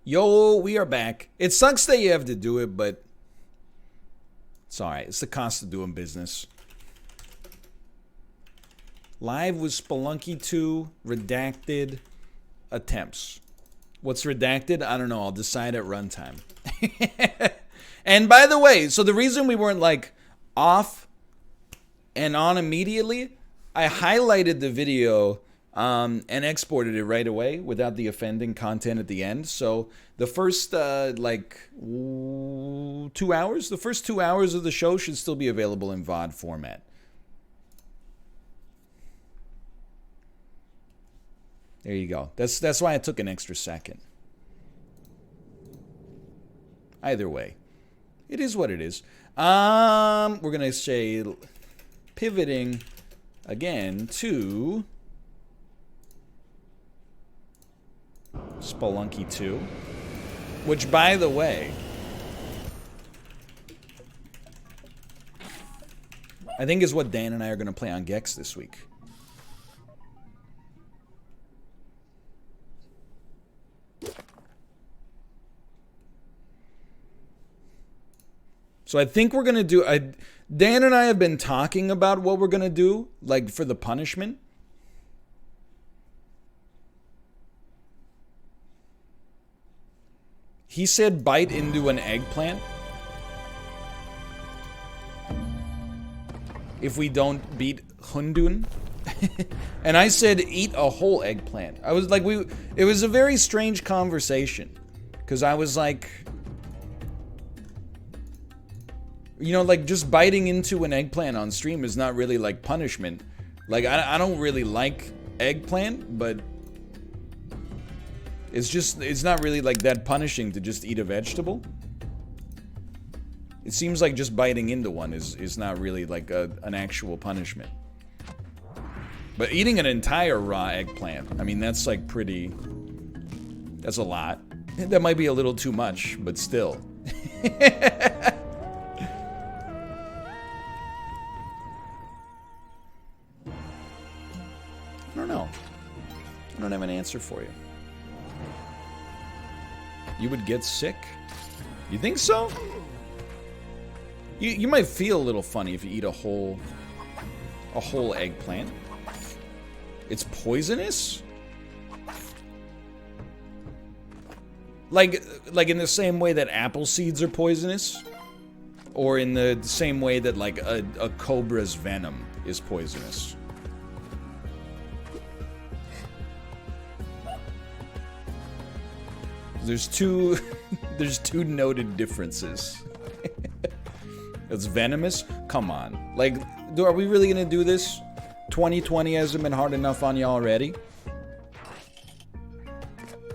Yo, we are back. It sucks that you have to do it, but it's alright. It's the cost of doing business. Live with Spelunky 2, redacted attempts. What's redacted? I don't know. I'll decide at runtime. And by the way, so the reason we weren't like off and on immediately, I highlighted the video and exported it right away without the offending content at the end. So the first like 2 hours, the first 2 hours of the show should still be available in VOD format. There you go. That's why it took an extra second. Either way, it is what it is. We're gonna say pivoting again to Spelunky 2, which, by the way, I think is what Dan and I are gonna play on Gex this week. So I think we're going to do... Dan and I have been talking about what we're going to do, like, for the punishment. He said bite into an eggplant. If we don't beat Hundun. And I said eat a whole eggplant. I was like, it was a very strange conversation. Because I was like... You know, like, just biting into an eggplant on stream is not really, like, punishment. Like, I don't really like eggplant, but... It's not really, like, that punishing to just eat a vegetable. It seems like just biting into one is not really, like, an actual punishment. But eating an entire raw eggplant, I mean, that's, like, pretty... That's a lot. That might be a little too much, but still. I don't know. I don't have an answer for you. You would get sick? You think so? You might feel a little funny if you eat a whole eggplant. It's poisonous? Like in the same way that apple seeds are poisonous? Or in the same way that, like, a cobra's venom is poisonous? There's two noted differences. It's venomous? Come on. Like, are we really gonna do this? 2020 hasn't been hard enough on you already?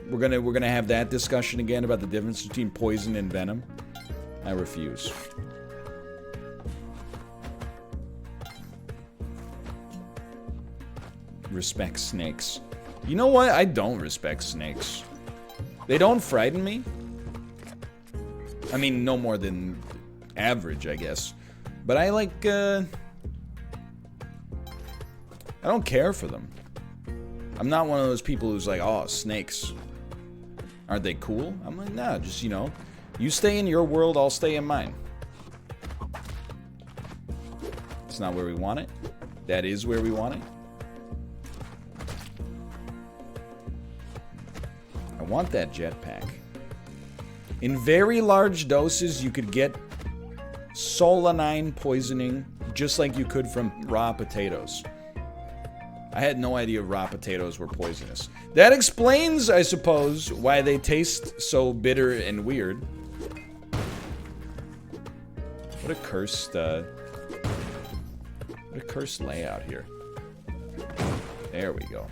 We're gonna have that discussion again about the difference between poison and venom? I refuse. Respect snakes. You know what? I don't respect snakes. They don't frighten me. I mean, no more than average, I guess. But I like, I don't care for them. I'm not one of those people who's like, oh, snakes. Aren't they cool? I'm like, nah, just, you know, you stay in your world, I'll stay in mine. It's not where we want it. That is where we want it. I want that jetpack. In very large doses, you could get solanine poisoning just like you could from raw potatoes. I had no idea raw potatoes were poisonous. That explains, I suppose, why they taste so bitter and weird. What a cursed layout here. There we go.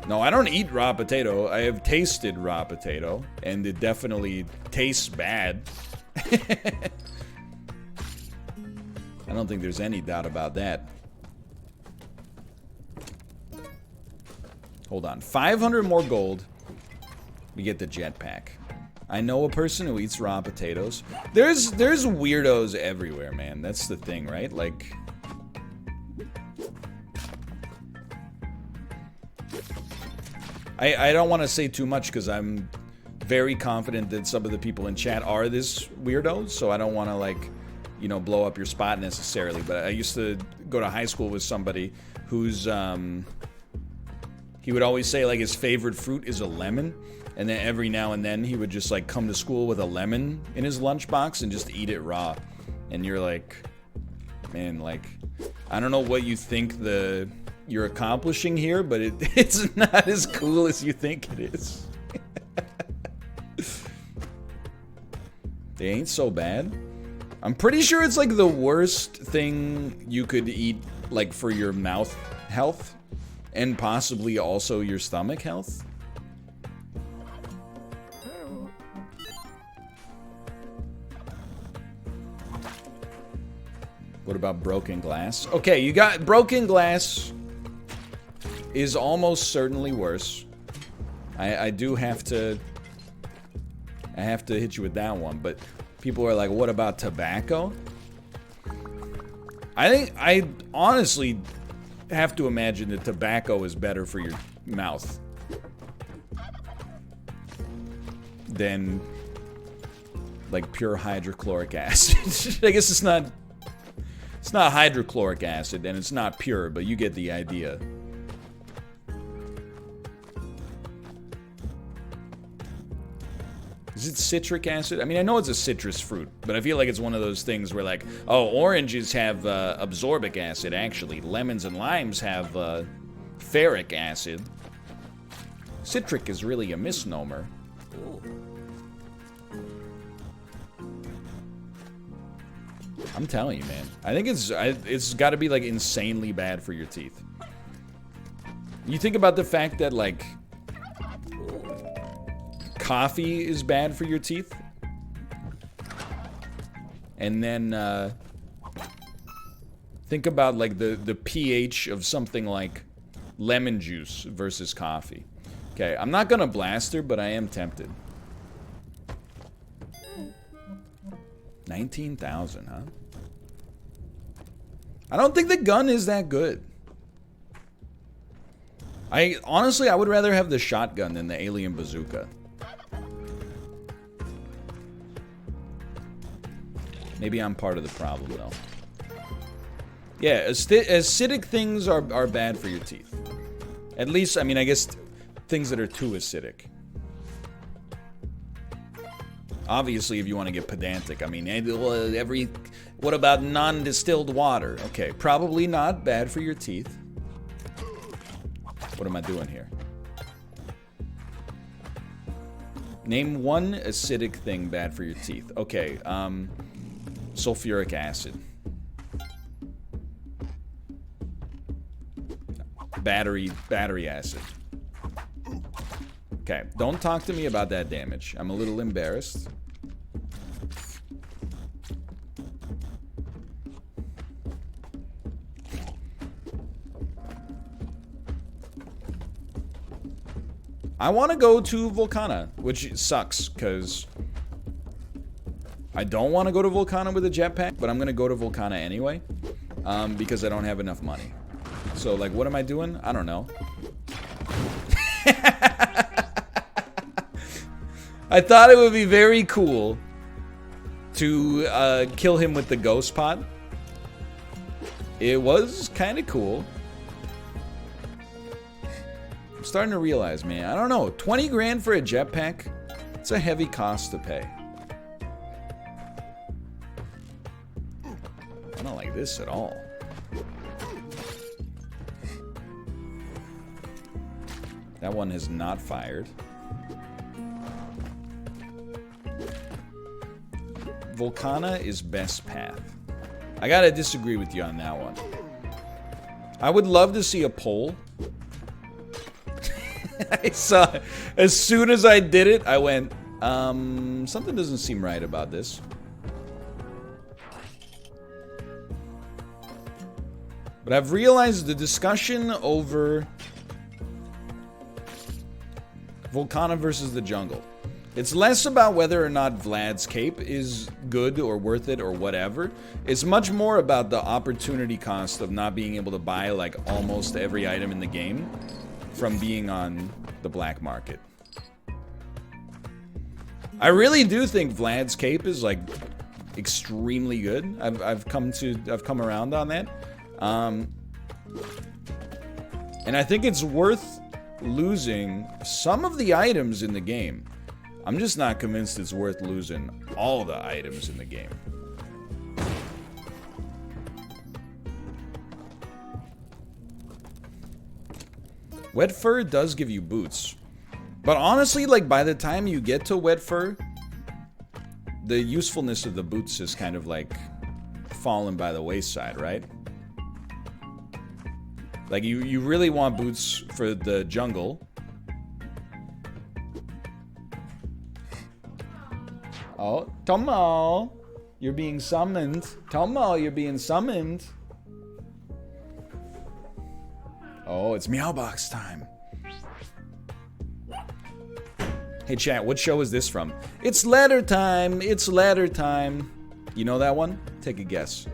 No, I don't eat raw potato. I have tasted raw potato, and it definitely tastes bad. I don't think there's any doubt about that. Hold on. 500 more gold. We get the jetpack. I know a person who eats raw potatoes. There's weirdos everywhere, man. That's the thing, right? Like... I don't want to say too much because I'm very confident that some of the people in chat are this weirdo, so I don't want to, like, you know, blow up your spot necessarily. But I used to go to high school with somebody who's, he would always say, like, his favorite fruit is a lemon. And then every now and then he would just, like, come to school with a lemon in his lunchbox and just eat it raw. And you're like, man, like, I don't know what you think you're accomplishing here, but it's not as cool as you think it is. They ain't so bad. I'm pretty sure it's like the worst thing you could eat, like, for your mouth health and possibly also your stomach health. What about broken glass? Okay, you got broken glass is almost certainly worse. I do have to hit you with that one, but people are like, what about tobacco? I honestly have to imagine that tobacco is better for your mouth than, like, pure hydrochloric acid. I guess it's not hydrochloric acid and it's not pure, but you get the idea. Is it citric acid? I mean, I know it's a citrus fruit, but I feel like it's one of those things where, like, oh, oranges have absorbic acid, actually. Lemons and limes have ferric acid. Citric is really a misnomer. I'm telling you, man. I think it's got to be, like, insanely bad for your teeth. You think about the fact that, like, coffee is bad for your teeth. And then think about, like, the pH of something like lemon juice versus coffee. Okay, I'm not gonna blast her, but I am tempted. 19,000, huh? I don't think the gun is that good. Honestly, I would rather have the shotgun than the alien bazooka. Maybe I'm part of the problem, though. Yeah, acidic things are bad for your teeth. At least, I mean, I guess things that are too acidic. Obviously, if you want to get pedantic, I mean, what about non-distilled water? Okay, probably not bad for your teeth. What am I doing here? Name one acidic thing bad for your teeth. Okay, sulfuric acid. Battery acid. Okay, don't talk to me about that damage. I'm a little embarrassed. I want to go to Volcana, which sucks, because I don't want to go to Volcana with a jetpack, but I'm going to go to Volcana anyway, because I don't have enough money. So, like, what am I doing? I don't know. I thought it would be very cool to kill him with the ghost pot. It was kind of cool. I'm starting to realize, man, I don't know, 20 grand for a jetpack? It's a heavy cost to pay. I don't like this at all. That one has not fired. Volcana is best path. I gotta disagree with you on that one. I would love to see a poll. I saw, as soon as I did it, I went, something doesn't seem right about this. But I've realized the discussion over Volcana versus the jungle. It's less about whether or not Vlad's cape is good or worth it or whatever. It's much more about the opportunity cost of not being able to buy, like, almost every item in the game. from being on the black market. I really do think Vlad's cape is like extremely good. I've come around on that. And I think it's worth losing some of the items in the game. I'm just not convinced it's worth losing all the items in the game. Wet fur does give you boots. But honestly, like, by the time you get to wet fur, the usefulness of the boots is kind of like fallen by the wayside, right? Like, you really want boots for the jungle. Oh, Tomo, you're being summoned. Tomo, you're being summoned. Oh, it's Meowbox time. Hey chat, what show is this from? It's Ladder Time. It's Ladder Time. You know that one? Take a guess.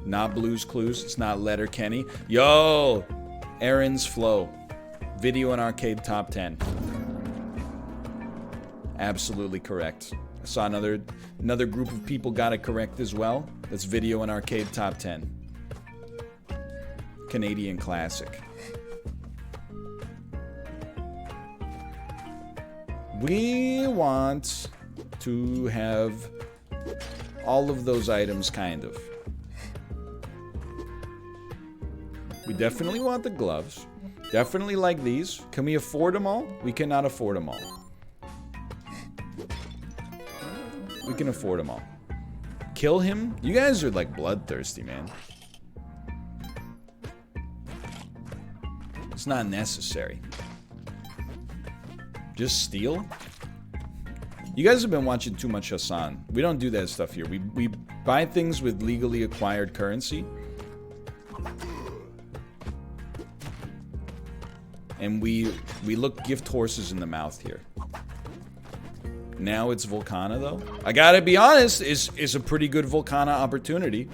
Not Blue's Clues. It's not Letterkenny. Yo! Aaron's Flow. Video and arcade top 10. Absolutely correct. I saw another group of people got it correct as well. That's video and arcade top 10. Canadian classic. We want to have all of those items, kind of. We definitely want the gloves. Definitely like these. Can we afford them all? We cannot afford them all. We can afford them all. Kill him? You guys are like bloodthirsty, man. It's not necessary. Just steal? You guys have been watching too much Hassan. We don't do that stuff here. We buy things with legally acquired currency. And we look gift horses in the mouth here. Now it's Volcana, though. I gotta be honest, it's a pretty good Volcana opportunity.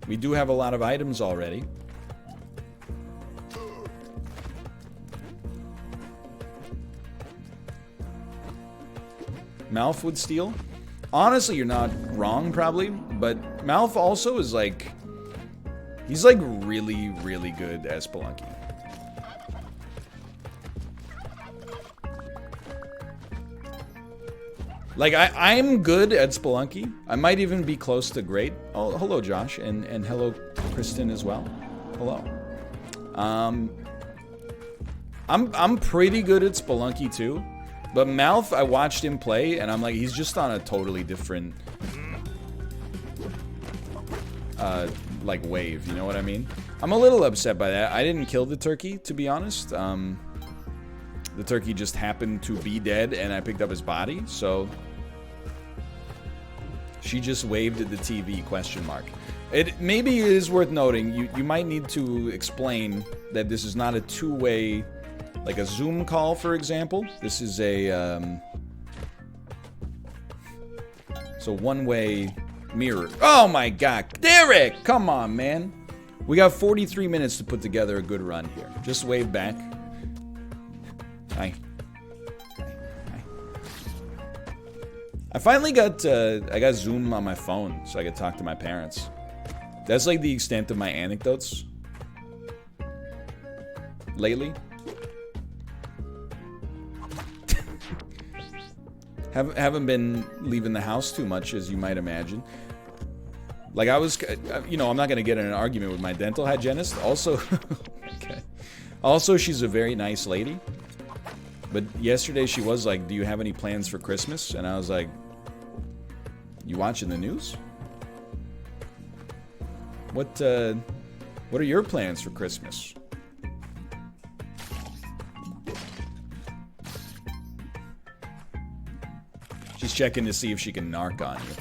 We do have a lot of items already. Malf would steal? Honestly, you're not wrong, probably. But Malf also is like... He's like really, really good at Spelunky. Like, I'm good at Spelunky. I might even be close to great. Oh, hello, Josh. And hello, Kristen, as well. Hello. I'm pretty good at Spelunky, too. But Malf, I watched him play, and I'm like, he's just on a totally different... like, wave. You know what I mean? I'm a little upset by that. I didn't kill the turkey, to be honest. The turkey just happened to be dead, and I picked up his body, so... She just waved at the TV, question mark. Maybe it is worth noting, you might need to explain that this is not a two-way, like a Zoom call, for example. This is a, so one-way mirror. Oh my god, Derek! Come on, man. We got 43 minutes to put together a good run here. Just wave back. Hi. I finally got, I got Zoom on my phone so I could talk to my parents. That's like the extent of my anecdotes lately. Haven't been leaving the house too much, as you might imagine. Like, I was, you know, I'm not going to get in an argument with my dental hygienist. Also, okay. Also, she's a very nice lady. But yesterday she was like, do you have any plans for Christmas? And I was like, you watching the news? What are your plans for Christmas? She's checking to see if she can narc on you.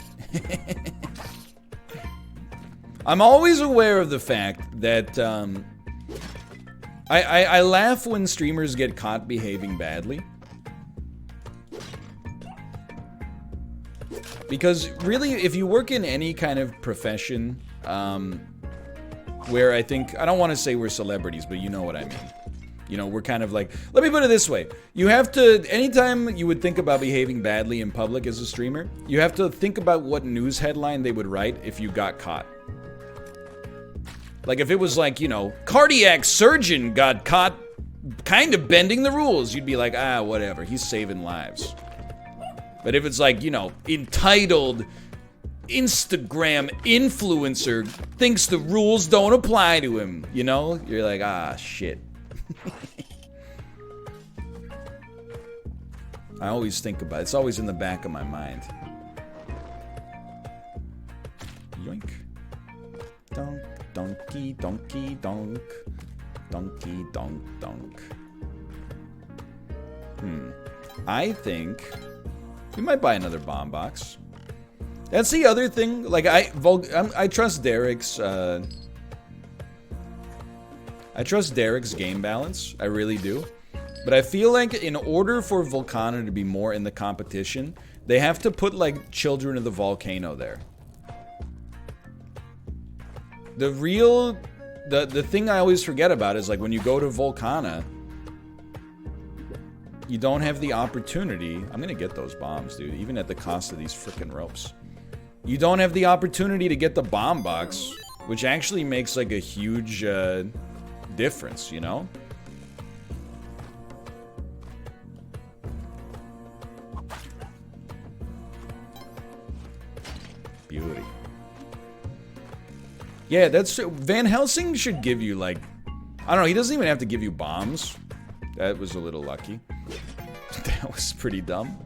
I'm always aware of the fact that I laugh when streamers get caught behaving badly. Because really, if you work in any kind of profession, where I don't want to say we're celebrities, but you know what I mean. You know, we're kind of like, let me put it this way. You have to, anytime you would think about behaving badly in public as a streamer, you have to think about what news headline they would write if you got caught. Like if it was like, you know, cardiac surgeon got caught kind of bending the rules, you'd be like, ah, whatever, he's saving lives. But if it's like, you know, entitled Instagram influencer thinks the rules don't apply to him, you know, you're like, ah, shit. I always think about it. It's always in the back of my mind. Yoink. Donk, donkey, donkey, donk. Donkey, donk, donk. I think we might buy another bomb box. That's the other thing. Like, I trust Derek's, I trust Derek's game balance. I really do. But I feel like in order for Volcano to be more in the competition, they have to put, like, Children of the Volcano there. The real... The thing I always forget about is, like, when you go to Volcana, you don't have the opportunity... I'm gonna get those bombs, dude, even at the cost of these frickin' ropes. You don't have the opportunity to get the bomb box, which actually makes, like, a huge, difference, you know? Beauty. Yeah, that's true. Van Helsing should give you, like... I don't know, he doesn't even have to give you bombs. That was a little lucky. That was pretty dumb.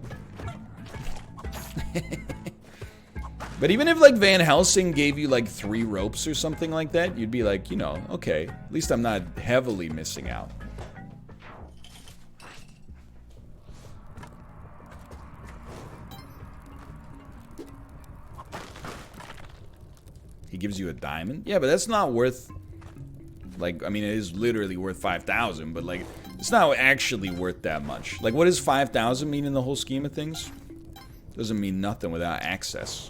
But even if, like, Van Helsing gave you, like, 3 ropes or something like that, you'd be like, you know, okay, at least I'm not heavily missing out. He gives you a diamond? Yeah, but that's not worth... Like, I mean, it is literally worth 5,000, but, like, it's not actually worth that much. Like, what does 5,000 mean in the whole scheme of things? Doesn't mean nothing without access.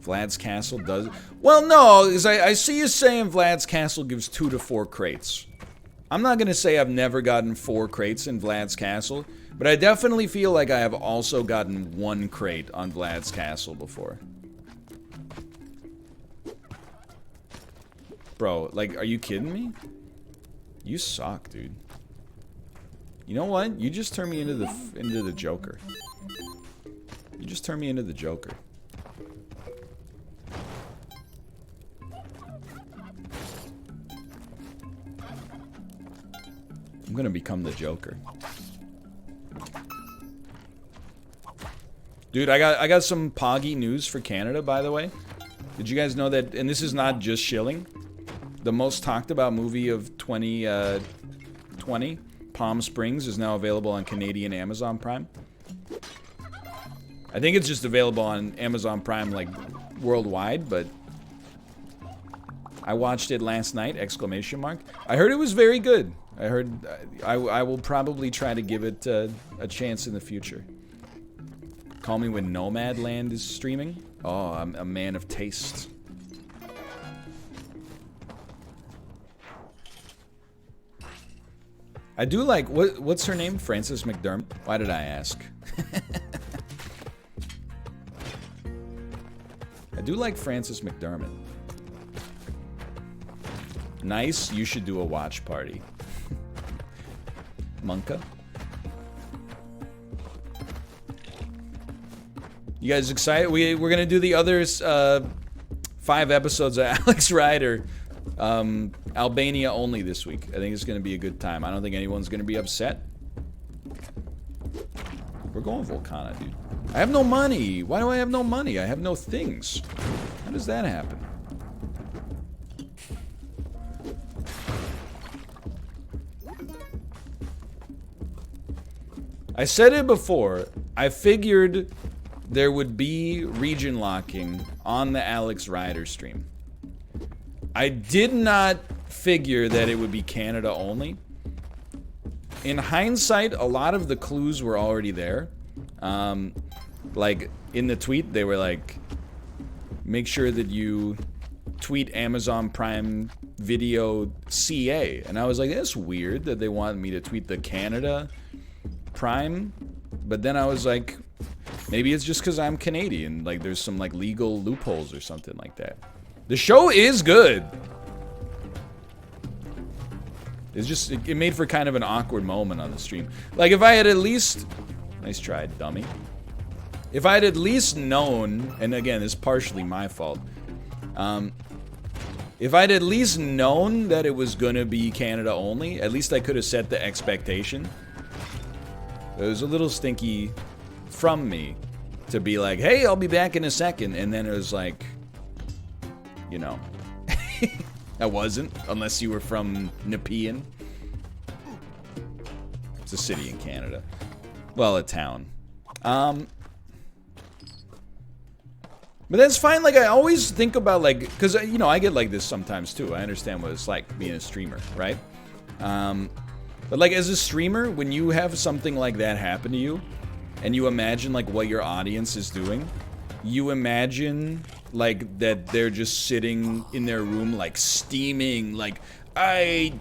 Vlad's Castle does... Well, no, because I see you saying Vlad's Castle gives 2 to 4 crates. I'm not going to say I've never gotten 4 crates in Vlad's Castle, but I definitely feel like I have also gotten 1 crate on Vlad's Castle before. Bro, like, are you kidding me? You suck, dude. You know what? You just turned me into the Joker. You just turned me into the Joker. I'm gonna become the Joker. Dude, I got some Poggy news for Canada, by the way. Did you guys know that, and this is not just shilling, the most talked about movie of 2020, Palm Springs, is now available on Canadian Amazon Prime. I think it's just available on Amazon Prime, like, worldwide, but I watched it last night, exclamation mark. I heard it was very good. I heard, I will probably try to give it a chance in the future. Call me when Nomadland is streaming. Oh, I'm a man of taste. I do like, what's her name? Frances McDermott? Why did I ask? I do like Frances McDermott. Nice, you should do a watch party. Monka? You guys excited? We're gonna do the others 5 episodes of Alex Rider, Albania only this week. I think it's gonna be a good time. I don't think anyone's gonna be upset. We're going Volcana, dude. I have no money. Why do I have no money? I have no things. How does that happen? I said it before. I figured there would be region locking on the Alex Rider stream. I did not figure that it would be Canada only. in hindsight, a lot of the clues were already there. Like, in the tweet, they were like, make sure that you tweet Amazon Prime Video CA. And I was like, that's weird that they wanted me to tweet the Canada Prime. But then I was like, maybe it's just because I'm Canadian. Like, there's some, like, legal loopholes or something like that. The show is good. It's just, it made for kind of an awkward moment on the stream. Like, if I had at least... Nice try, dummy. If I had at least known, and again, it's partially my fault. If I'd at least known that it was gonna be Canada only, at least I could have set the expectation. It was a little stinky from me to be like, hey, I'll be back in a second. And then it was like, you know, I wasn't, unless you were from Nepean. It's a city in Canada. Well, a town. But that's fine. Like, I always think about, like, because, you know, I get like this sometimes too. I understand what it's like being a streamer, right? But, like, as a streamer, when you have something like that happen to you, and you imagine, like, what your audience is doing, you imagine, like, that they're just sitting in their room, like, steaming, like, I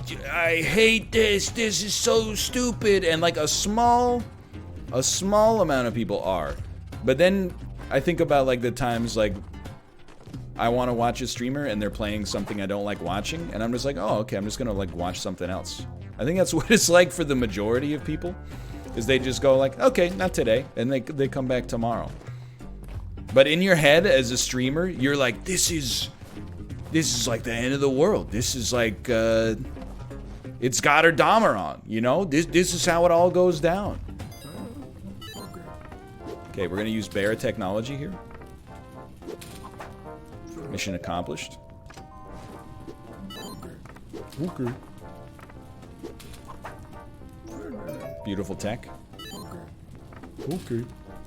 hate this is so stupid, and, like, a small amount of people are. But then I think about, like, the times, like, I want to watch a streamer and they're playing something I don't like watching, and I'm just like, oh, okay, I'm just gonna, like, watch something else. I think that's what it's like for the majority of people, is they just go like, okay, not today, and they come back tomorrow. But in your head, as a streamer, you're like, this is like the end of the world. This is like, it's God or Dahmer, you know? This is how it all goes down. Okay, we're gonna use bear technology here. Mission accomplished. Okay. Beautiful tech. Okay.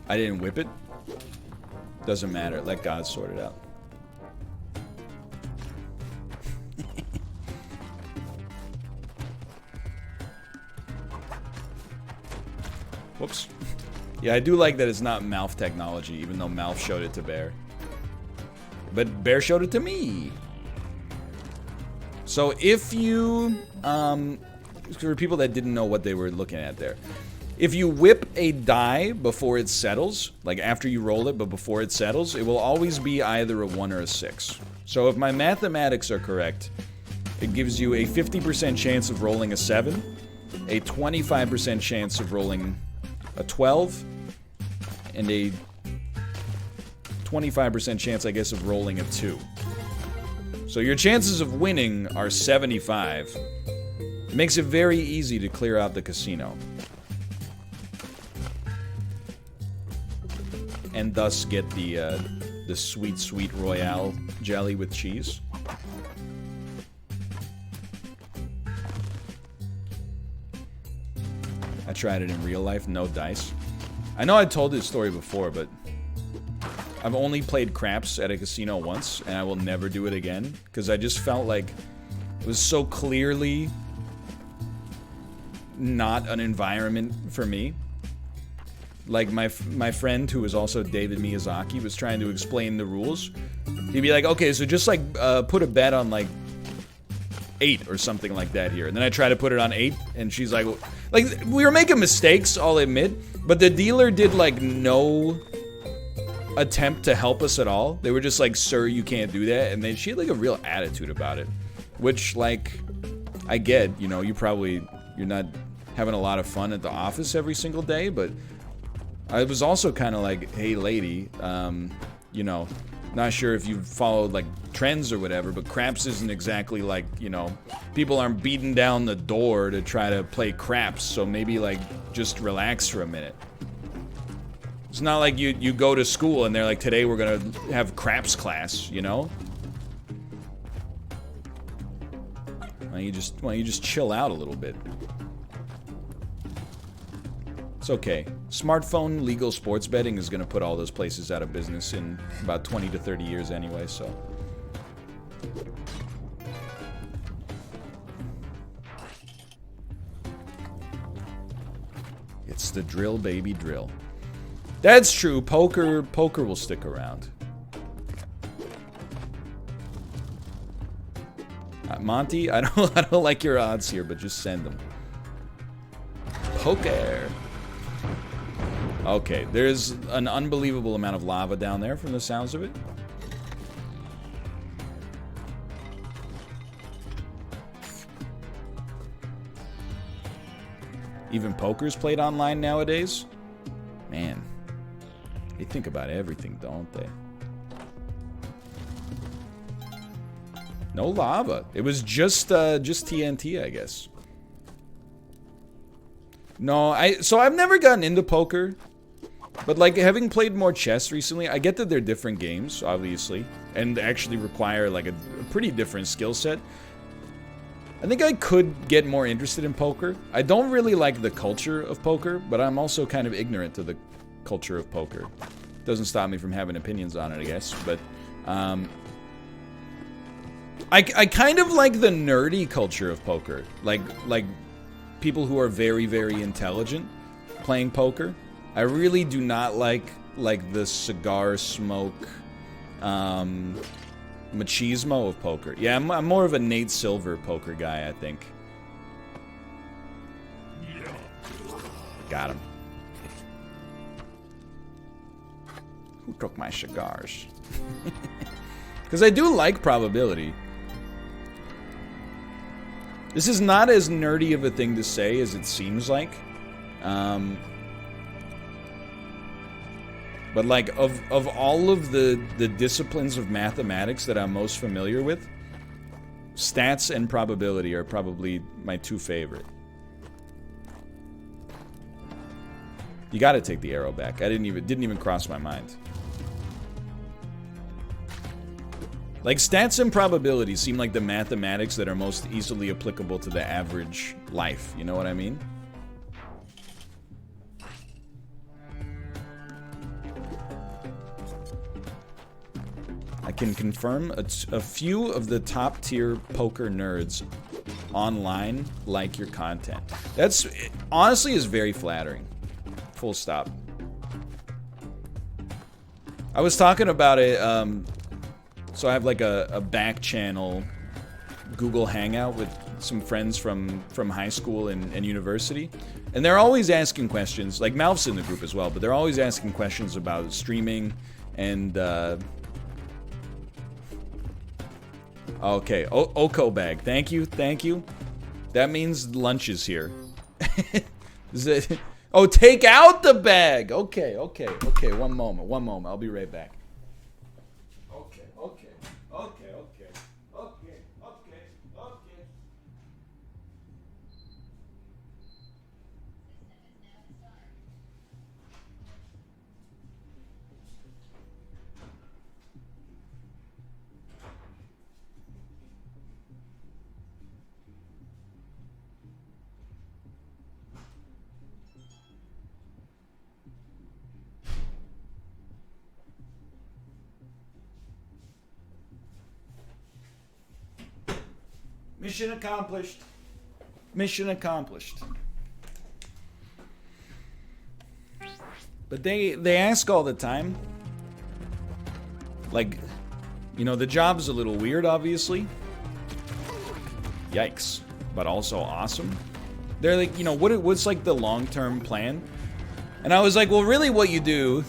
I didn't whip it. Doesn't matter. Let God sort it out. Whoops. Yeah, I do like that it's not Mouth technology, even though Mouth showed it to Bear. But Bear showed it to me. So if you, for people that didn't know what they were looking at there, if you whip a die before it settles, like after you roll it but before it settles, it will always be either a 1 or a 6. So if my mathematics are correct, it gives you a 50% chance of rolling a 7, a 25% chance of rolling a 12, and a 25% chance, I guess, of rolling a 2. So your chances of winning are 75. It makes it very easy to clear out the casino. And thus get the sweet, sweet Royale jelly with cheese. I tried it in real life, no dice. I know I told this story before, but I've only played craps at a casino once, and I will never do it again, because I just felt like it was so clearly not an environment for me. Like, my friend, who was also David Miyazaki, was trying to explain the rules. He'd be like, okay, so just, like, put a bet on, like, 8 or something like that here. And then I try to put it on 8, and she's like, we were making mistakes, I'll admit, but the dealer did, like, no attempt to help us at all. They were just like, sir, you can't do that. And then she had, like, a real attitude about it, which, like, I get, you know, you're not having a lot of fun at the office every single day, but I was also kind of like, hey, lady, you know, not sure if you've followed, like, trends or whatever, but craps isn't exactly like, you know, people aren't beating down the door to try to play craps, so maybe, like, just relax for a minute. It's not like you go to school and they're like, today we're gonna have craps class, you know? Why don't you just chill out a little bit? It's okay. Smartphone legal sports betting is going to put all those places out of business in about 20 to 30 years anyway, so. the drill, baby, drill. That's true. Poker will stick around. Monty, I don't like your odds here, but just send them. Poker. Okay, there's an unbelievable amount of lava down there from the sounds of it. Even poker's played online nowadays. Man, they think about everything, don't they? No lava. It was just TNT, I guess. No, so I've never gotten into poker, but like having played more chess recently, I get that they're different games, obviously, and actually require like a pretty different skill set. I think I could get more interested in poker. I don't really like the culture of poker, but I'm also kind of ignorant to the culture of poker. Doesn't stop me from having opinions on it, I guess, but I kind of like the nerdy culture of poker. Like people who are very, very intelligent playing poker. I really do not like the cigar smoke machismo of poker. Yeah, I'm more of a Nate Silver poker guy, I think. Got him. Who took my cigars? Because I do like probability. This is not as nerdy of a thing to say as it seems like. But like, of all of the disciplines of mathematics that I'm most familiar with, stats and probability are probably my two favorite. You gotta take the arrow back. I didn't even cross my mind. Like, stats and probability seem like the mathematics that are most easily applicable to the average life. You know what I mean? I can confirm a few of the top tier poker nerds online like your content. That's honestly is very flattering. Full stop. I was talking about it. So I have like a back channel Google Hangout with some friends from high school and university, and they're always asking questions. Like Malf's in the group as well, but they're always asking questions about streaming and. Okay, Oko bag. Thank you. That means lunch is here. Is it? Oh, take out the bag. Okay. One moment. I'll be right back. Okay. Mission accomplished. Mission accomplished. But they ask all the time. Like, you know, the job's a little weird, obviously. Yikes. But also awesome. They're like, you know, what's like the long-term plan? And I was like, well, really what you do,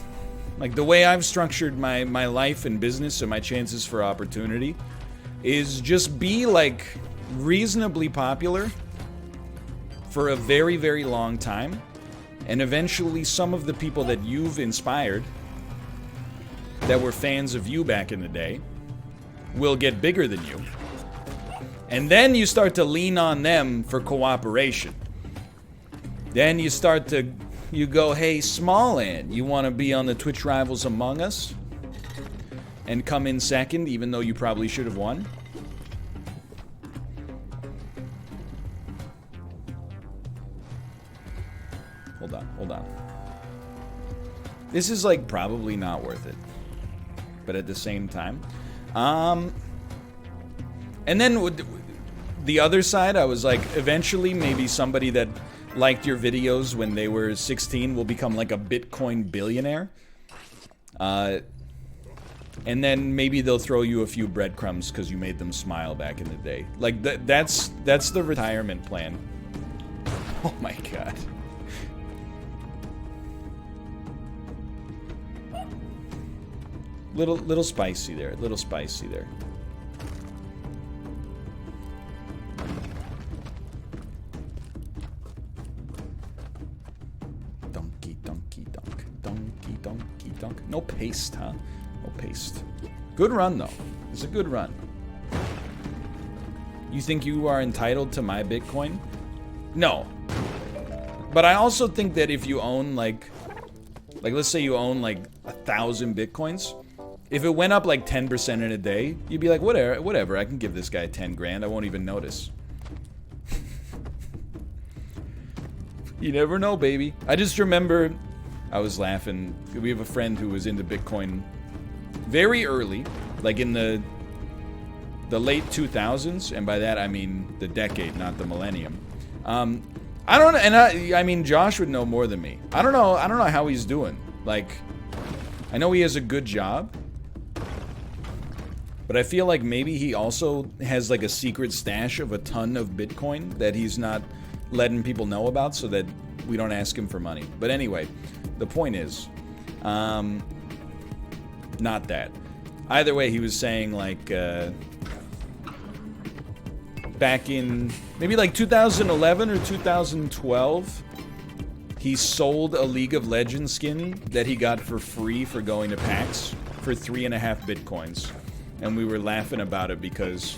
like the way I've structured my life and business and my chances for opportunity, is just be like reasonably popular for a very, very long time, and eventually some of the people that you've inspired that were fans of you back in the day will get bigger than you, and then you start to lean on them for cooperation. Then you go, hey, Smalland, you want to be on the Twitch Rivals Among Us and come in second even though you probably should have won? Hold on. This is like probably not worth it. But at the same time. And then the other side, I was like, eventually maybe somebody that liked your videos when they were 16 will become like a Bitcoin billionaire. And then maybe they'll throw you a few breadcrumbs because you made them smile back in the day. Like, that's the retirement plan. Oh my god. Little spicy there. Little spicy there. Donkey, donkey, donk. Donkey, donkey, donk. No paste, huh? No paste. Good run, though. It's a good run. You think you are entitled to my Bitcoin? No. But I also think that if you own, like let's say you own, like, 1,000 Bitcoins, if it went up, like, 10% in a day, you'd be like, whatever, I can give this guy 10 grand, I won't even notice. You never know, baby. I just remember, I was laughing, we have a friend who was into Bitcoin very early, like in the late 2000s, and by that I mean the decade, not the millennium. I don't know, and I mean Josh would know more than me. I don't know how he's doing. Like, I know he has a good job, but I feel like maybe he also has like a secret stash of a ton of Bitcoin that he's not letting people know about so that we don't ask him for money. But anyway, the point is, not that. Either way, he was saying like, back in maybe like 2011 or 2012, he sold a League of Legends skin that he got for free for going to PAX for 3.5 Bitcoins. And we were laughing about it because,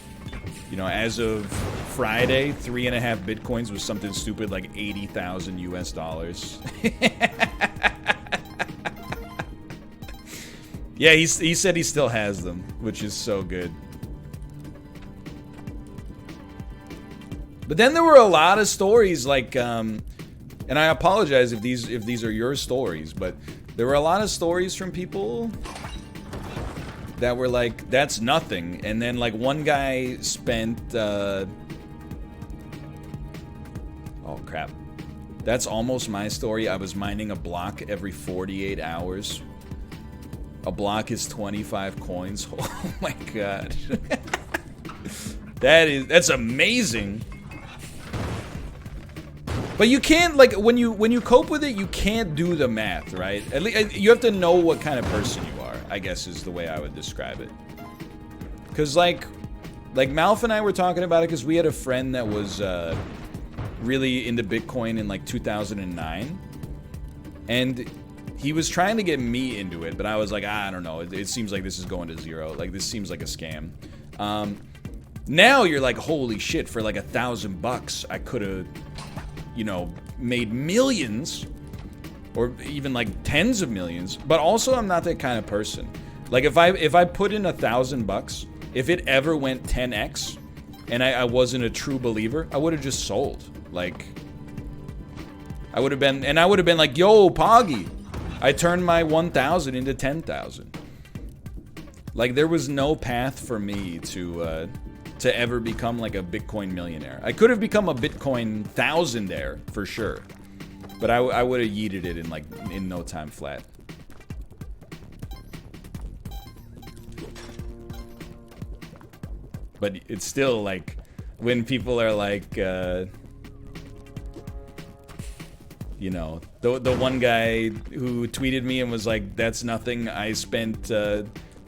you know, as of Friday, 3.5 Bitcoins was something stupid like 80,000 US dollars. Yeah, he said he still has them, which is so good. But then there were a lot of stories like, and I apologize if these are your stories, but there were a lot of stories from people that were like, that's nothing. And then like one guy spent, oh crap. That's almost my story. I was mining a block every 48 hours. A block is 25 coins. Oh my god. That's amazing. But you can't, like, when you cope with it, you can't do the math, right? At least you have to know what kind of person you are, I guess is the way I would describe it. Because, like Malf and I were talking about it because we had a friend that was really into Bitcoin in, like, 2009. And he was trying to get me into it, but I was like, I don't know. It seems like this is going to zero. Like, this seems like a scam. Now you're like, holy shit, for like $1,000, I could have, you know, made millions, or even like tens of millions. But also, I'm not that kind of person. Like, if I put in $1,000, if it ever went 10x, and I wasn't a true believer, I would have just sold. Like, I would have been like, yo, Poggy, I turned my 1,000 into 10,000. Like, there was no path for me to ever become like a Bitcoin millionaire. I could have become a Bitcoin thousandaire for sure, but I would have yeeted it in no time flat. But it's still like when people are like, you know, the one guy who tweeted me and was like, "That's nothing. I spent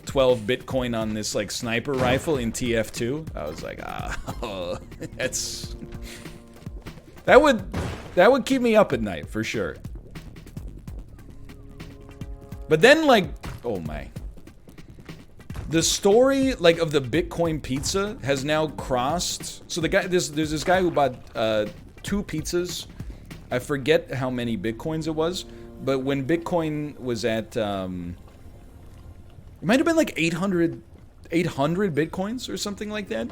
12 Bitcoin on this like sniper rifle in TF2." I was like, that would keep me up at night for sure. But then, like, oh my, the story like of the Bitcoin pizza has now crossed. So the guy, there's this guy who bought 2 pizzas. I forget how many Bitcoins it was, but when Bitcoin was at, it might have been like 800 Bitcoins or something like that.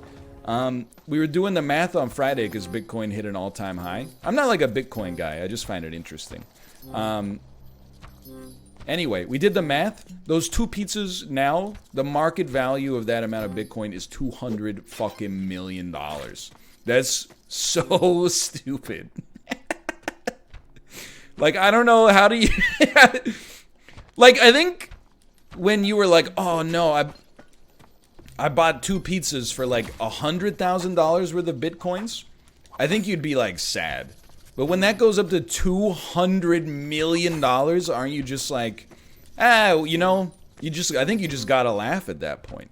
We were doing the math on Friday because Bitcoin hit an all-time high. I'm not like a Bitcoin guy. I just find it interesting. Anyway, we did the math. Those 2 pizzas now, the market value of that amount of Bitcoin is $200 fucking million. That's so stupid. Like, I don't know, how do you... Like, I think when you were like, oh no, I bought 2 pizzas for like $100,000 worth of Bitcoins, I think you'd be like sad. But when that goes up to $200 million, aren't you just like, you know, I think you just gotta laugh at that point.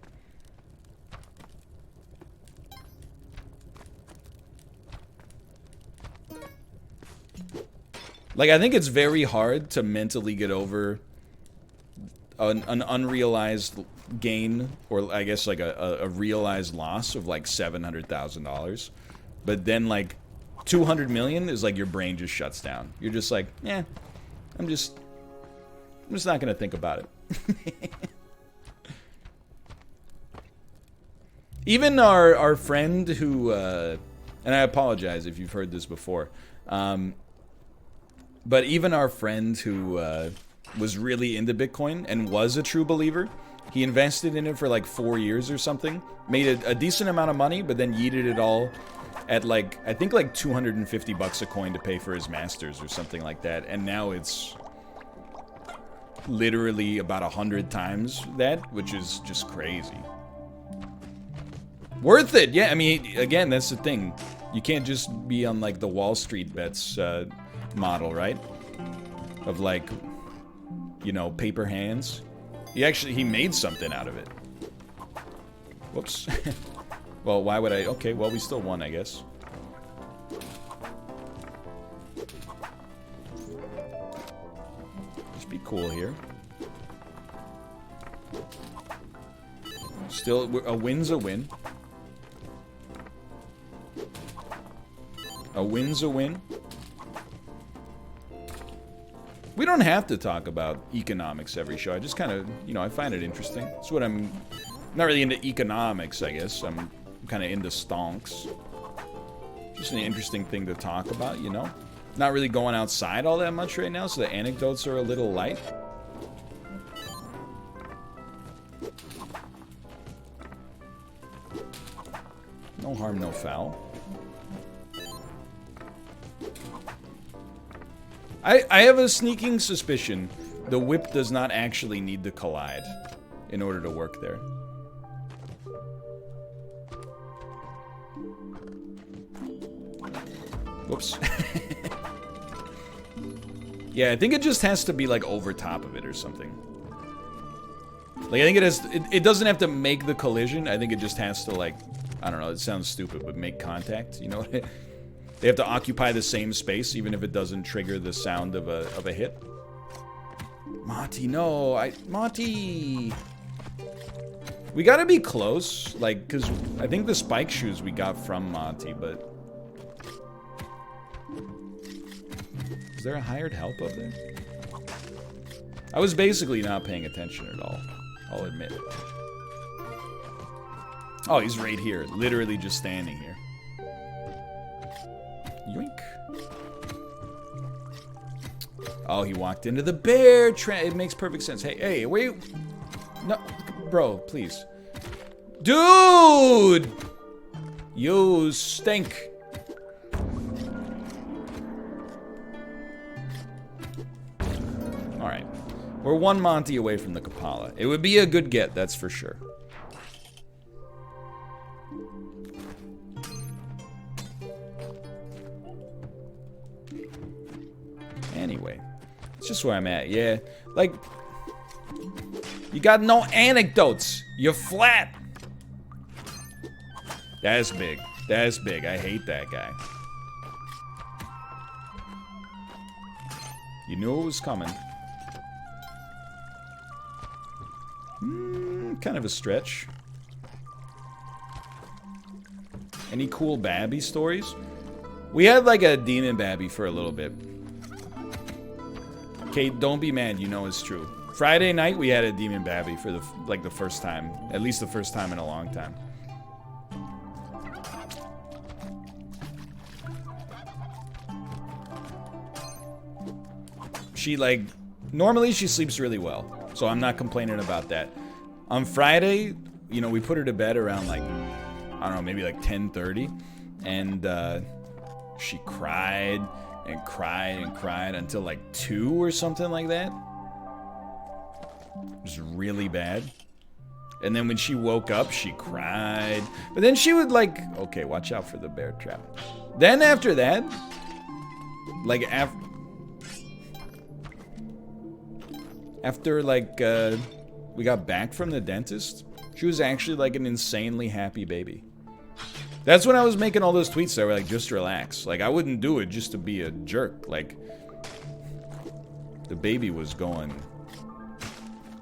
Like, I think it's very hard to mentally get over an unrealized gain, or I guess like a realized loss of like $700,000. But then like 200 million is like your brain just shuts down. You're just like, yeah, I'm just not gonna think about it. Even our friend who, and I apologize if you've heard this before, but even our friend who was really into Bitcoin and was a true believer, he invested in it for like 4 years or something, made a decent amount of money, but then yeeted it all at like, I think like 250 bucks a coin to pay for his masters or something like that. And now it's literally about 100 times that, which is just crazy. Worth it, yeah. I mean, again, that's the thing. You can't just be on like the Wall Street bets model, right? Of like, you know, paper hands. He made something out of it. Whoops. Well, why would I? Okay, well, we still won, I guess. Just be cool here. Still, a win's a win. A win's a win. We don't have to talk about economics every show. I just kind of, you know, I find it interesting. That's what I'm not really into economics, I guess. I'm kind of into stonks. Just an interesting thing to talk about, you know? Not really going outside all that much right now, so the anecdotes are a little light. No harm, no foul. I have a sneaking suspicion the whip does not actually need to collide in order to work there. Whoops. Yeah, I think it just has to be like over top of it or something. Like, I think it doesn't have to make the collision. I think it just has to, like, I don't know, it sounds stupid, but make contact, you know? They have to occupy the same space, even if it doesn't trigger the sound of a hit. Monty, no, Monty! We gotta be close, like, because I think the spike shoes we got from Monty, but... Is there a hired help up there? I was basically not paying attention at all, I'll admit. Oh, he's right here, literally just standing here. Yoink. Oh, he walked into the bear trap. It makes perfect sense. Hey, wait. No, bro, please. Dude! You stink. Alright. We're 1 Monty away from the Kapala. It would be a good get, that's for sure. Anyway, it's just where I'm at, yeah. Like, you got no anecdotes. You're flat. That's big. That's big. I hate that guy. You knew it was coming. Kind of a stretch. Any cool Babby stories? We had like a demon Babby for a little bit. Kate, don't be mad, you know it's true. Friday night, we had a Demon Babby for the first time. At least the first time in a long time. She, like, normally she sleeps really well. So I'm not complaining about that. On Friday, you know, we put her to bed around, like, I don't know, maybe like 10:30. And, she cried. and cried until like 2 or something like that. It was really bad. And then when she woke up, she cried. But then she would like, okay, watch out for the bear trap. Then after that, like after like we got back from the dentist, she was actually like an insanely happy baby. That's when I was making all those tweets that were like, just relax. Like, I wouldn't do it just to be a jerk. Like, the baby was going...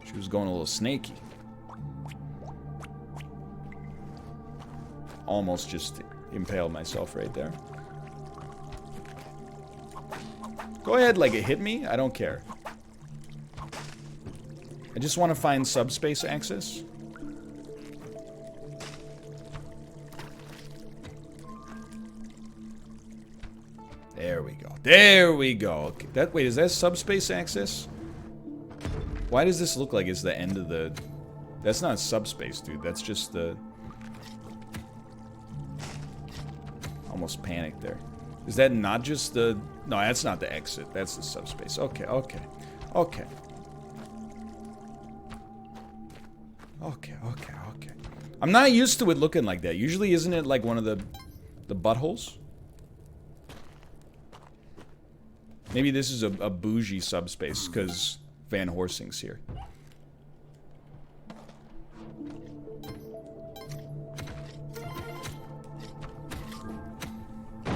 She was going a little snaky. Almost just impaled myself right there. Go ahead, like, it hit me. I don't care. I just want to find subspace access. There we go. There we go. Okay. Wait, is that subspace access? Why does this look like it's the end of the... That's not subspace, dude. That's just the... Almost panicked there. Is that not just the... No, that's not the exit. That's the subspace. Okay, okay. Okay. Okay, okay, okay. I'm not used to it looking like that. Usually, isn't it like one of the buttholes? Maybe this is a bougie subspace, because Van Horsing's here.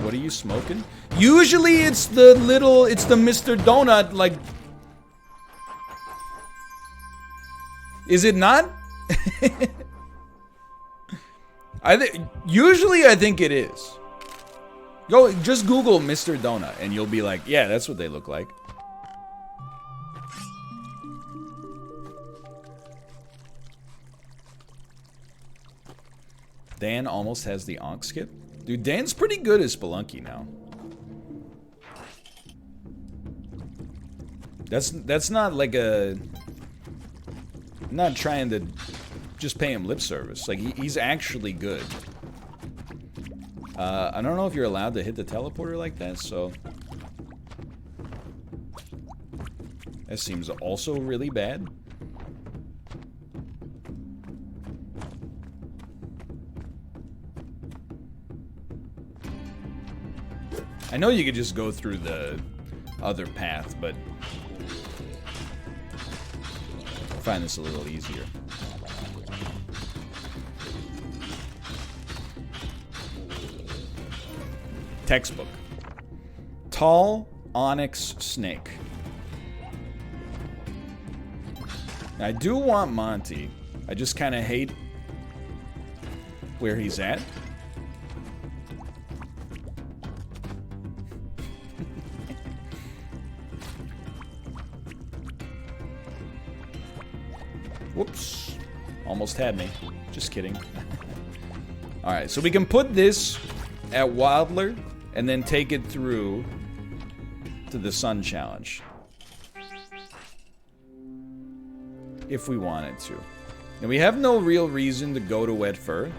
What are you smoking? Usually it's the Mr. Donut, like... Is it not? Usually I think it is. Go, just Google Mr. Donut, and you'll be like, yeah, that's what they look like. Dan almost has the Onk skip. Dude, Dan's pretty good as Spelunky now. That's not like a... I'm not trying to just pay him lip service. Like, he's actually good. I don't know if you're allowed to hit the teleporter like that, so... That seems also really bad. I know you could just go through the other path, but... I find this a little easier. Textbook. Tall onyx snake. Now, I do want Monty. I just kind of hate where he's at. Whoops. Almost had me. Just kidding. Alright, so we can put this at Waddler and then take it through to the Sun Challenge. If we wanted to. And we have no real reason to go to Wet Fur.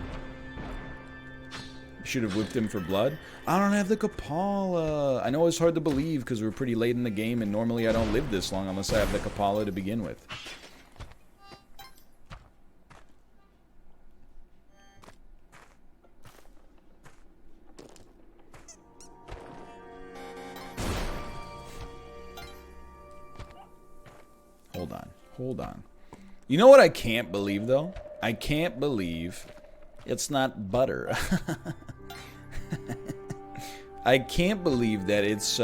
Should have whipped him for blood. I don't have the Kapala. I know it's hard to believe because we're pretty late in the game and normally I don't live this long unless I have the Kapala to begin with. Hold on. You know what I can't believe, though? I can't believe it's not butter. I can't believe that it's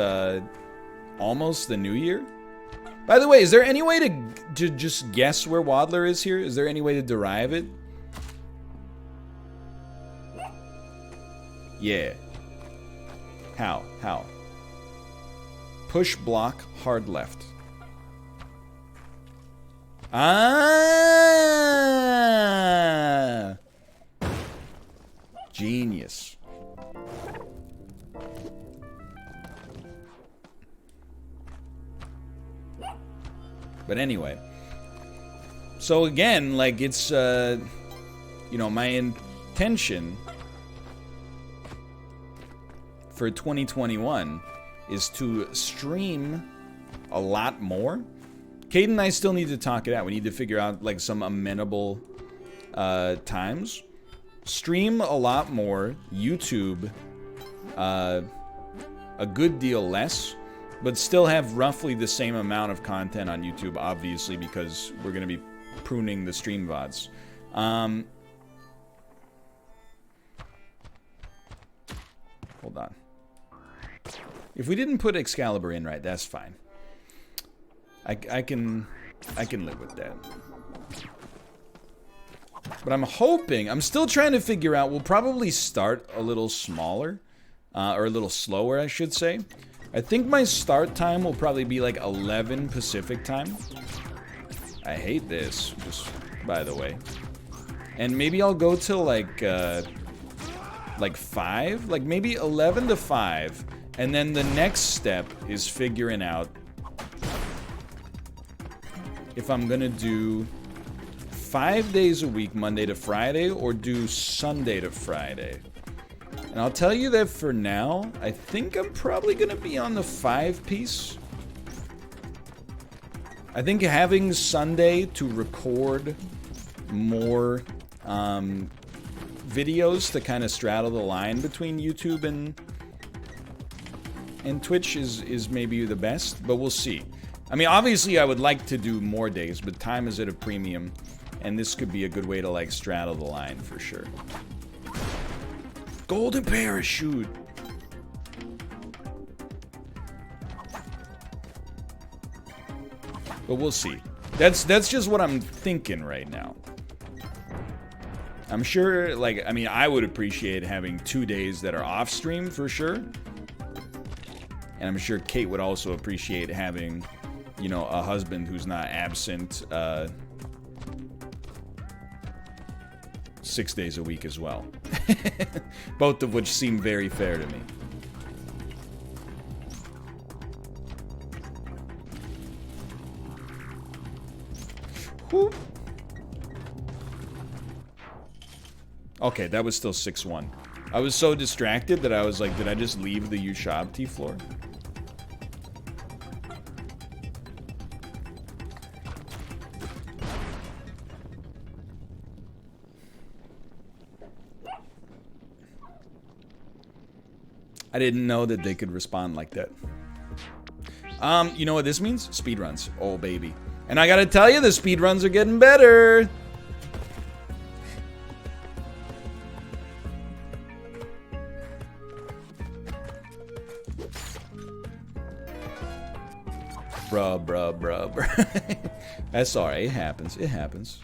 almost the new year. By the way, is there any way to just guess where Waddler is here? Is there any way to derive it? Yeah. How? Push block hard left. Ah! Genius. But anyway. So again, like it's, you know, my intention for 2021 is to stream a lot more. Kate and I still need to talk it out. We need to figure out like some amenable times. Stream a lot more. YouTube a good deal less, but still have roughly the same amount of content on YouTube, obviously, because we're going to be pruning the stream VODs. Hold on. If we didn't put Excalibur in right, that's fine. I can live with that. But I'm hoping, I'm still trying to figure out, we'll probably start a little smaller, or a little slower, I should say. I think my start time will probably be like 11 Pacific time. I hate this, just by the way. And maybe I'll go till like 5, like maybe 11 to 5. And then the next step is figuring out if I'm gonna do 5 days a week, Monday to Friday, or do Sunday to Friday. And I'll tell you that for now, I think I'm probably gonna be on the 5-piece. I think having Sunday to record more videos to kind of straddle the line between YouTube and Twitch is maybe the best, but we'll see. I mean, obviously I would like to do more days, but time is at a premium, and this could be a good way to like straddle the line for sure. Golden parachute. But we'll see. That's just what I'm thinking right now. I'm sure, like, I mean, I would appreciate having 2 days that are off stream for sure. And I'm sure Kate would also appreciate having, you know, a husband who's not absent 6 days a week as well. Both of which seem very fair to me. Whoop. Okay, that was still 6-1. I was so distracted that I was like, did I just leave the Ushabti floor? I didn't know that they could respond like that. You know what this means? Speedruns. Oh, baby. And I gotta tell you, the speedruns are getting better. Bruh. That's alright. It happens. It happens.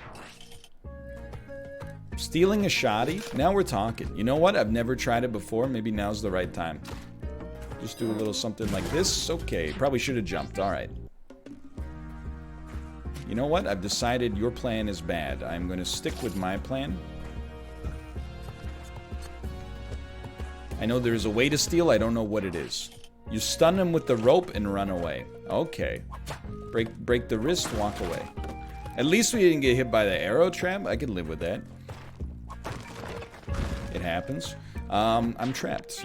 Stealing a shoddy? Now we're talking. You know what? I've never tried it before. Maybe now's the right time. Just do a little something like this. Okay. Probably should have jumped. Alright. You know what? I've decided your plan is bad. I'm going to stick with my plan. I know there's a way to steal. I don't know what it is. You stun him with the rope and run away. Okay. Break the wrist, walk away. At least we didn't get hit by the arrow trap. I can live with that. It happens. I'm trapped.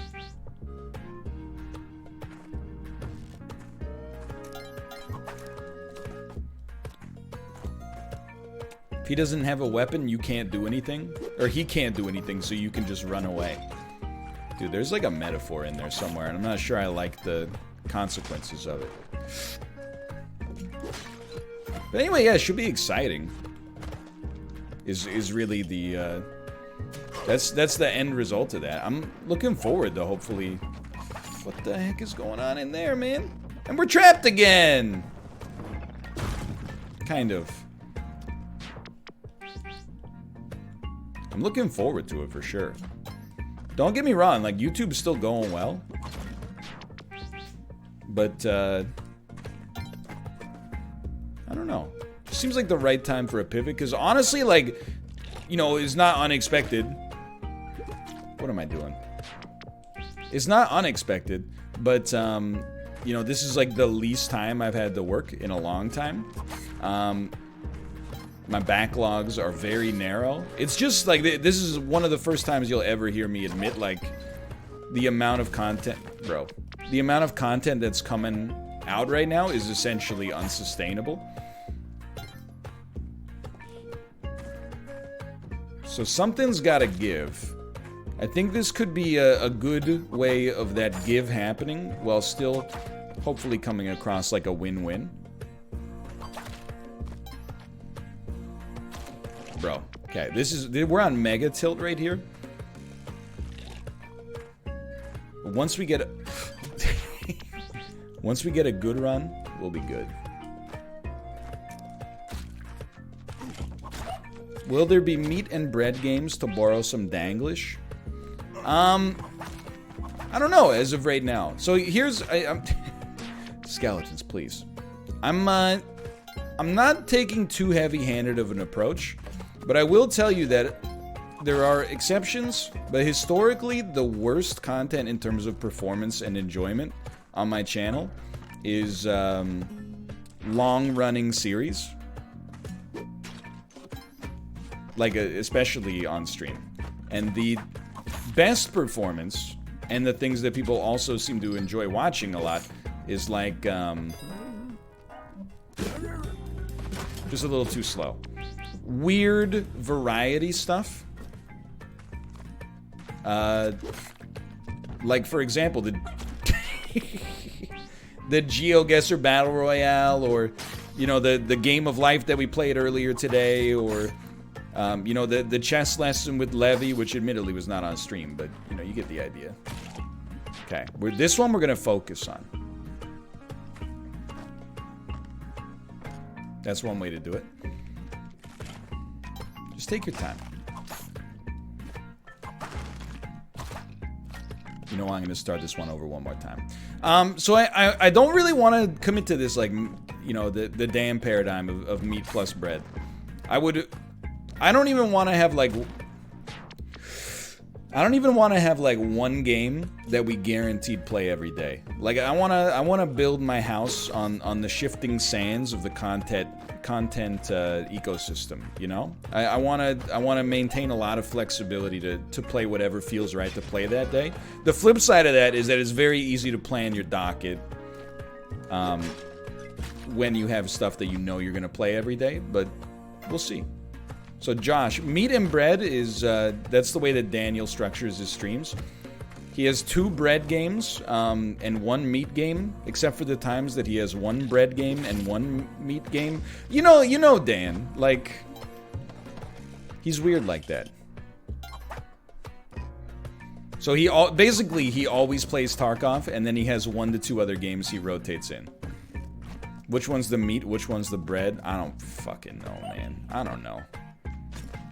If he doesn't have a weapon, you can't do anything. Or he can't do anything, so you can just run away. Dude, there's like a metaphor in there somewhere, and I'm not sure I like the consequences of it. But anyway, yeah, it should be exciting. Is really the that's the end result of that. I'm looking forward to hopefully. What the heck is going on in there, man? And we're trapped again. Kind of. I'm looking forward to it for sure. Don't get me wrong, like YouTube's still going well. But I don't know. It seems like the right time for a pivot, because honestly, like, you know, it's not unexpected. What am I doing? It's not unexpected, but you know, this is like the least time I've had to work in a long time. My backlogs are very narrow. It's just like, this is one of the first times you'll ever hear me admit, like, the amount of content. Bro, the amount of content that's coming out right now is essentially unsustainable. So something's got to give. I think this could be a good way of that give happening while still hopefully coming across like a win-win. Bro, okay, we're on mega tilt right here. Once we get once we get a good run, we'll be good. Will there be meat and bread games, to borrow some Danglish? I don't know as of right now. So here's skeletons, please. I'm not taking too heavy-handed of an approach, but I will tell you that there are exceptions, but historically the worst content in terms of performance and enjoyment on my channel is long-running series. Like, especially on stream. And the best performance, and the things that people also seem to enjoy watching a lot, is like, just a little too slow. Weird variety stuff. Like, for example, the GeoGuessr Battle Royale, or, you know, the Game of Life that we played earlier today, or... you know, the chess lesson with Levy, which admittedly was not on stream, but, you know, you get the idea. Okay, this one we're going to focus on. That's one way to do it. Just take your time. You know, I'm going to start this one over one more time. So I don't really want to commit to this, like, you know, the damn paradigm of meat plus bread. I don't even want to have like one game that we guaranteed play every day. Like I want to build my house on the shifting sands of the content ecosystem, you know? I want to maintain a lot of flexibility to play whatever feels right to play that day. The flip side of that is that it's very easy to plan your docket when you have stuff that you know you're going to play every day, but we'll see. So Josh, meat and bread is, that's the way that Daniel structures his streams. He has 2 bread games and 1 meat game, except for the times that he has 1 bread game and 1 meat game. You know Dan, like, he's weird like that. So he always plays Tarkov, and then he has 1 to 2 other games he rotates in. Which one's the meat, which one's the bread? I don't fucking know, man. I don't know.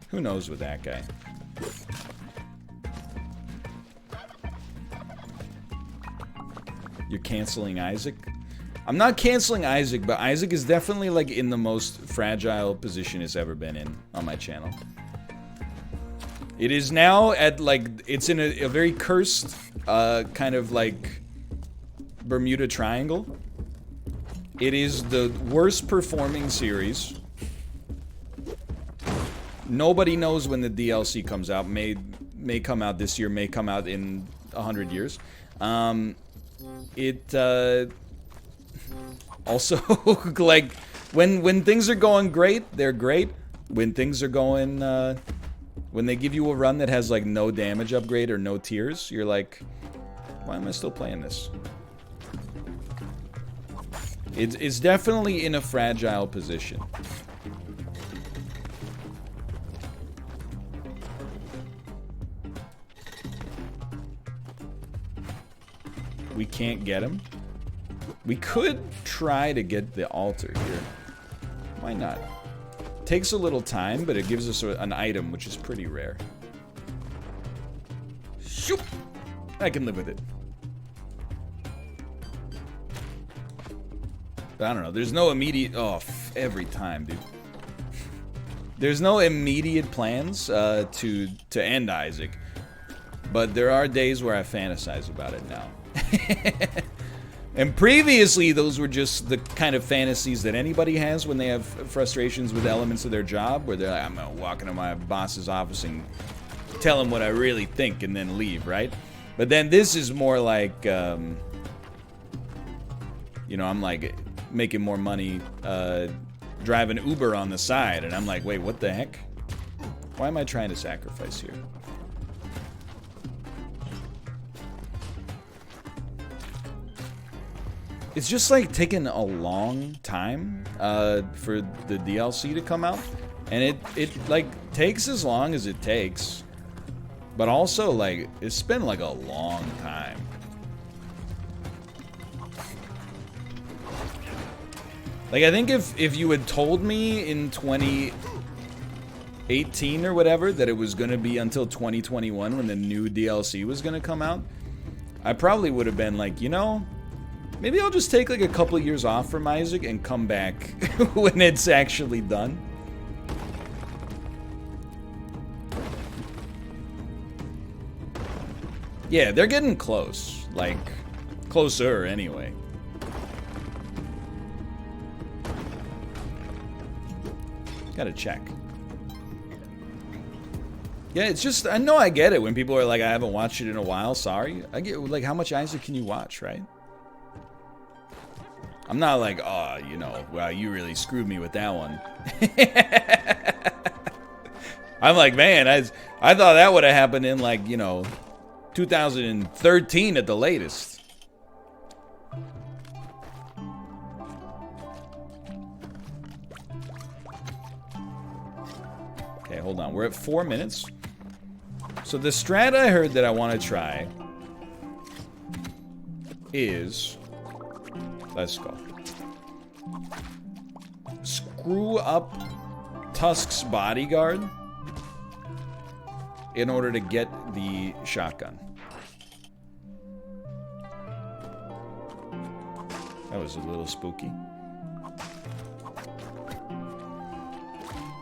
Who knows with that guy? You're canceling Isaac? I'm not canceling Isaac, but Isaac is definitely like in the most fragile position it's ever been in on my channel. It is now at like, it's in a very cursed kind of like Bermuda Triangle. It is the worst performing series. Nobody knows when the DLC comes out. May come out this year, may come out in 100 years. Also, like, when things are going great, they're great. When things are going, when they give you a run that has, like, no damage upgrade or no tiers, you're like, why am I still playing this? It's definitely in a fragile position. We can't get him. We could try to get the altar here. Why not? Takes a little time, but it gives us an item, which is pretty rare. Shoop! I can live with it. But I don't know. There's no immediate... Oh, every time, dude. There's no immediate plans to end Isaac. But there are days where I fantasize about it now. And previously, those were just the kind of fantasies that anybody has when they have frustrations with elements of their job, where they're like, I'm gonna walk into my boss's office and tell him what I really think and then leave, right? But then this is more like, You know, I'm like making more money driving Uber on the side, and I'm like, wait, what the heck? Why am I trying to sacrifice here? It's just like taking a long time for the DLC to come out, and it like takes as long as it takes, but also like it's been like a long time. Like I think if you had told me in 2018 or whatever that it was gonna be until 2021 when the new DLC was gonna come out, I probably would have been like, you know, maybe I'll just take like a couple years off from Isaac and come back when it's actually done. Yeah, they're getting close. Like, closer anyway. Gotta check. Yeah, it's just, I know I get it when people are like, I haven't watched it in a while, sorry. I get, like, how much Isaac can you watch, right? I'm not like, oh, you know, wow, you really screwed me with that one. I'm like, man, I thought that would have happened in, like, you know, 2013 at the latest. Okay, hold on. We're at 4 minutes. So the strat I heard that I want to try is... Let's go. Screw up Tusk's bodyguard in order to get the shotgun. That was a little spooky.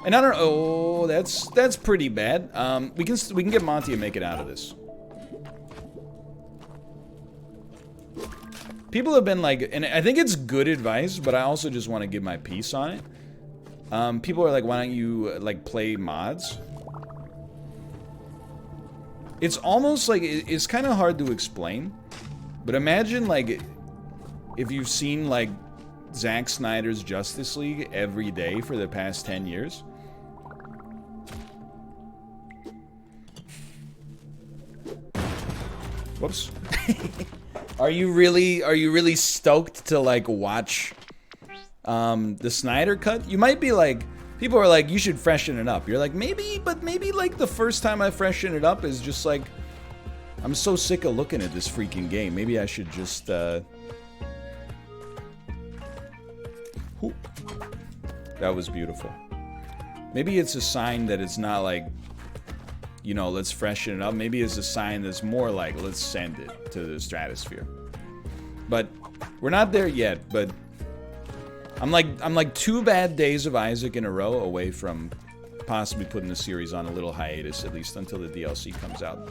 And I don't know. Oh, that's pretty bad. We can get Monty and make it out of this. People have been like, and I think it's good advice, but I also just want to give my piece on it. People are like, why don't you like play mods? It's almost like it's kind of hard to explain, but imagine like if you've seen like Zack Snyder's Justice League every day for the past 10 years. Whoops. Are you really stoked to like watch the Snyder cut? You might be like, people are like, you should freshen it up. You're like, maybe, but maybe like the first time I freshen it up is just like, I'm so sick of looking at this freaking game. Maybe I should just that was beautiful. Maybe it's a sign that it's not like, you know, let's freshen it up. Maybe it's a sign that's more like, let's send it to the stratosphere. But we're not there yet, but I'm like 2 bad days of Isaac in a row away from possibly putting the series on a little hiatus, at least until the DLC comes out.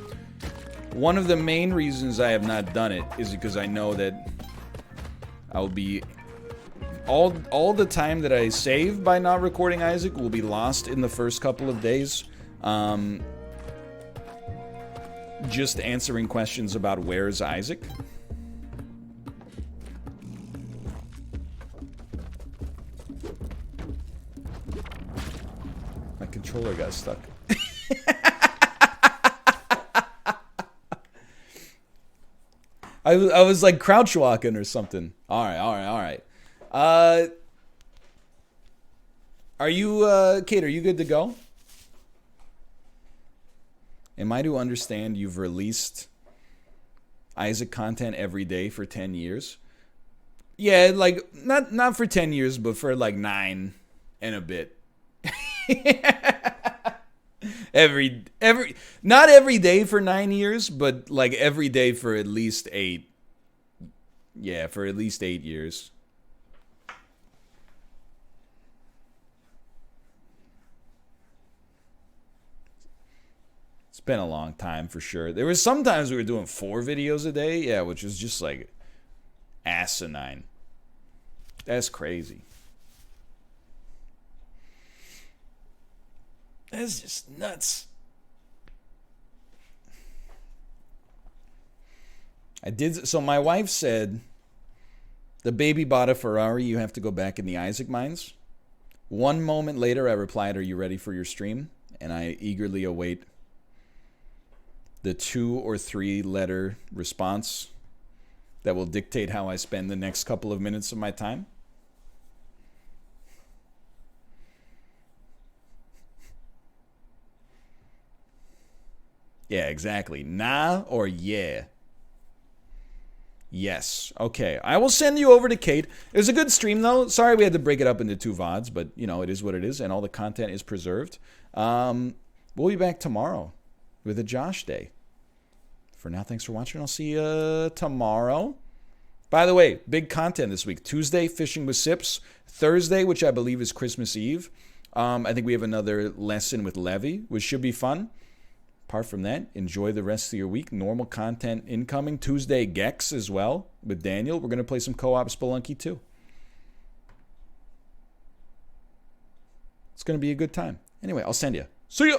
One of the main reasons I have not done it is because I know that I'll be all the time that I save by not recording Isaac will be lost in the first couple of days. Just answering questions about where's Isaac. My controller got stuck. I was like crouch walking or something. All right. Are you, Kate, are you good to go? Am I to understand you've released Isaac content every day for 10 years? Yeah, like, not for 10 years, but for like 9 and a bit. Not every day for 9 years, but like every day for at least 8. Yeah, for at least 8 years. It's been a long time for sure. There was sometimes we were doing 4 videos a day, yeah, which was just like asinine. That's crazy. That's just nuts. So my wife said, The baby bought a Ferrari. You have to go back in the Isaac mines. 1 moment later, I replied, "Are you ready for your stream?" And I eagerly await the 2 or 3 letter response that will dictate how I spend the next couple of minutes of my time. Yeah, exactly. Nah or yeah? Yes. Okay. I will send you over to Kate. It was a good stream, though. Sorry we had to break it up into 2 VODs, but, you know, it is what it is, and all the content is preserved. We'll be back tomorrow with a Josh Day. For now, thanks for watching. I'll see you tomorrow. By the way, big content this week. Tuesday, Fishing with Sips. Thursday, which I believe is Christmas Eve. I think we have another lesson with Levy, which should be fun. Apart from that, enjoy the rest of your week. Normal content incoming. Tuesday, Gex as well with Daniel. We're going to play some co-op Spelunky too. It's going to be a good time. Anyway, I'll send you. See ya!